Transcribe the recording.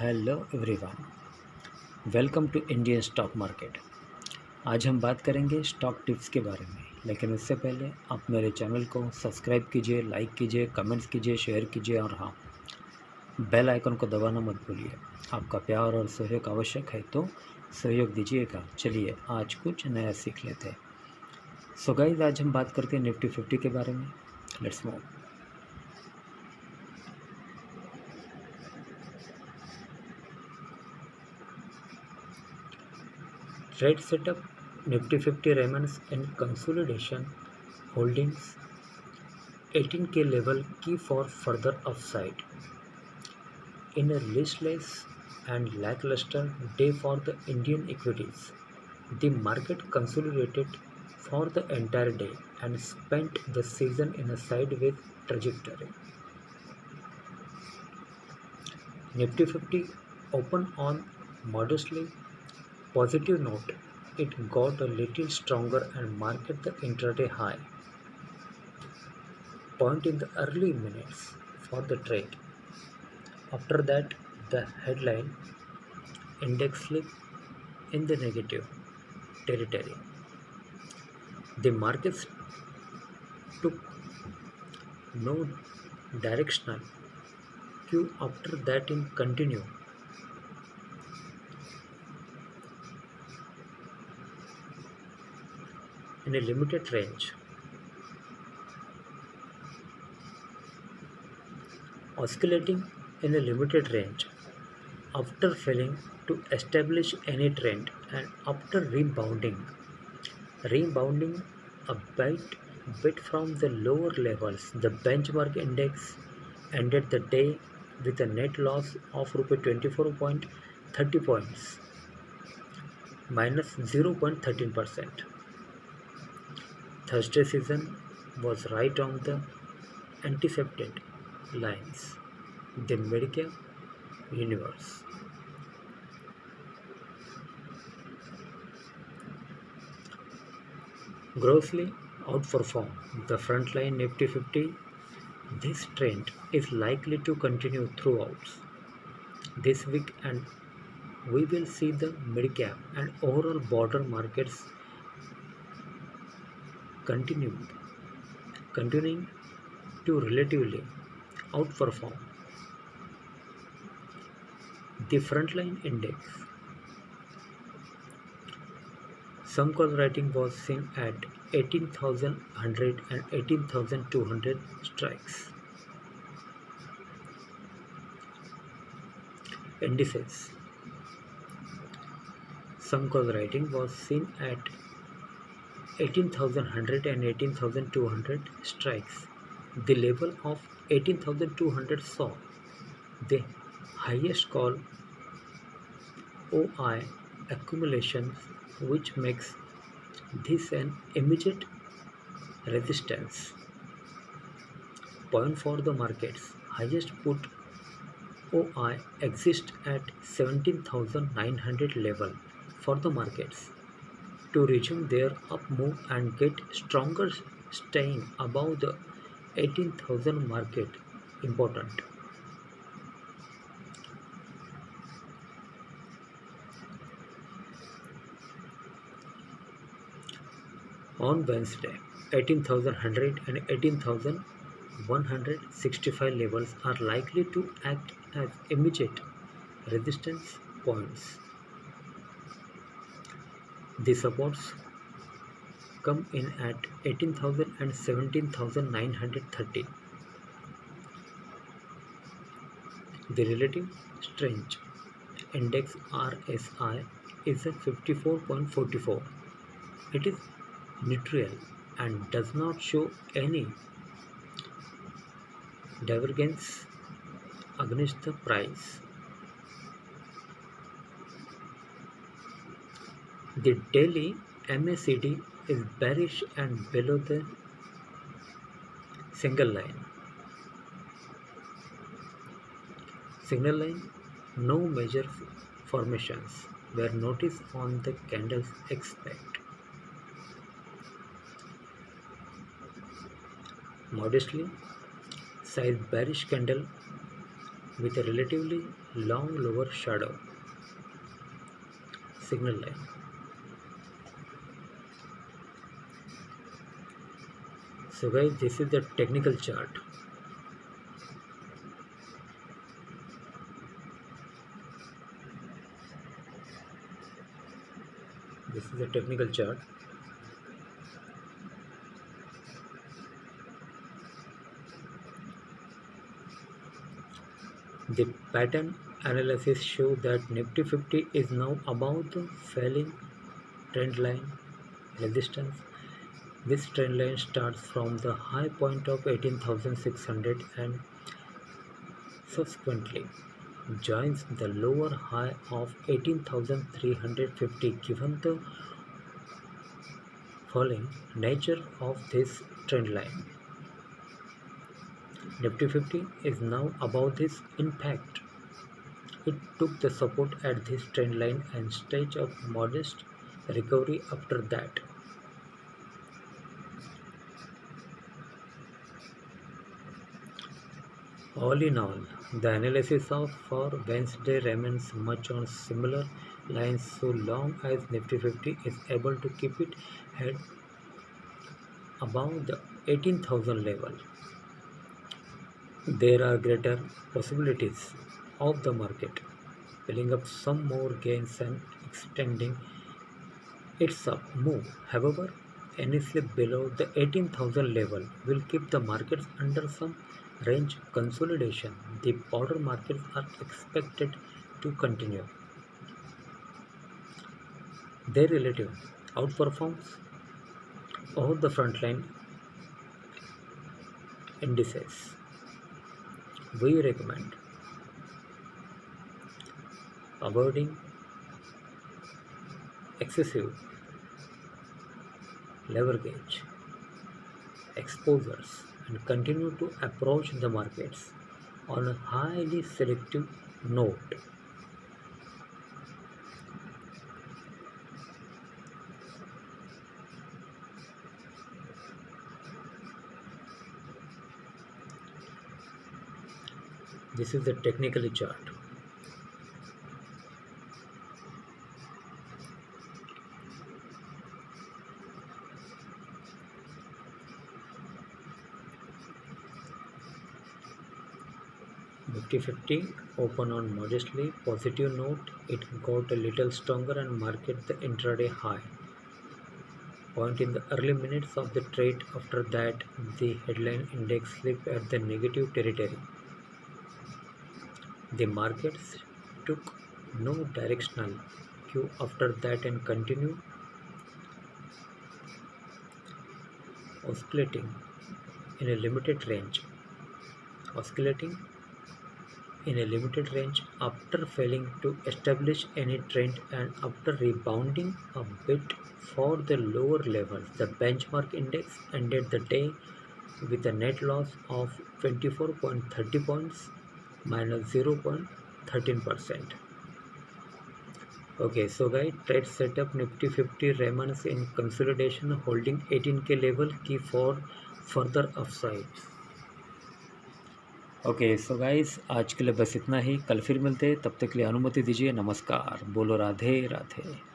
Hello everyone, welcome to Indian stock market. आज हम बात करेंगे स्टॉक टिप्स के बारे में, लेकिन उससे पहले आप मेरे चैनल को सब्सक्राइब कीजिए, लाइक कीजिए, कमेंट्स कीजिए, शेयर कीजिए और हाँ, बेल आइकन को दबाना मत भूलिए। आपका प्यार और सहयोग आवश्यक है, तो सहयोग दीजिएगा। चलिए आज कुछ नया सीख लेते हैं। सो गाइस, आज हम बात करते हैं निफ्टी 50 के बारे में। Let's move. Trade setup: Nifty 50 remains in consolidation, holdings 18K level key for further upside. In a listless and lackluster day for the Indian equities, the market consolidated for the entire day and spent the season in a sideways trajectory. Nifty 50 opened on modestly positive note. It got a little stronger and marked the intraday high point in the early minutes for the trade. After that, the headline index slipped in the negative territory. The markets took no directional cue after that in continue in a limited range, oscillating in a limited range after failing to establish any trend and after rebounding a bit from the lower levels. The benchmark index ended the day with a net loss of Rs 24.30 points, minus 0.13%. Thursday season was right on the anticipated lines. The mid-cap universe grossly outperformed the frontline Nifty 50. This trend is likely to continue throughout this week, and we will see the mid-cap and overall broader markets continuing to relatively outperform the frontline index. Some call rating was seen at 18,100 and 18,200 strikes. Indices. Some call rating was seen at 18,100 and 18,200 strikes. The level of 18,200 saw the highest call OI accumulation, which makes this an immediate resistance point for the markets. Highest put OI exists at 17,900 level for the markets to resume their up move and get stronger. Staying above the 18,000 market important. On Wednesday, 18,100 and 18,165 levels are likely to act as immediate resistance points. The supports come in at 18,000 and 17,930. The relative strength index RSI is at 54.44. It is neutral and does not show any divergence against the price. The daily MACD is bearish and below the single line. Signal line, no major formations were noticed on the candles expect. Modestly sized bearish candle with a relatively long lower shadow signal line. So guys, this is the technical chart. This is the technical chart. The pattern analysis show that Nifty 50 is now above the falling trend line resistance. This trend line starts from the high point of 18,600 and subsequently joins the lower high of 18,350. Given the falling nature of this trend line, Nifty 50 is now above this. In fact, it took the support at this trend line and stage of modest recovery after that. All in all, the analysis for Wednesday remains much on similar lines so long as Nifty 50 is able to keep its head above the 18,000 level. There are greater possibilities of the market pulling up some more gains and extending its up move. However, any slip below the 18,000 level will keep the markets under some range consolidation. The broader markets are expected to continue their relative outperformance over the frontline indices. We recommend avoiding excessive leverage exposures and continue to approach the markets on a highly selective note. This is the technical chart. Nifty 50 open on modestly positive note. It got a little stronger and marked the intraday high point in the early minutes of the trade. After that, the headline index slipped at the negative territory. The markets took no directional cue after that and continued oscillating in a limited range. Oscillating in a limited range after failing to establish any trend and after rebounding a bit for the lower levels. The benchmark index ended the day with a net loss of 24.30 points, minus 0.13%. Okay, so guys, trade setup Nifty 50 remains in consolidation holding 18K level key for further upside. Okay so guys, आज के लिए बस इतना ही। कल फिर मिलते, तब तक के लिए अनुमति दीजिए। नमस्कार। बोलो राधे राधे।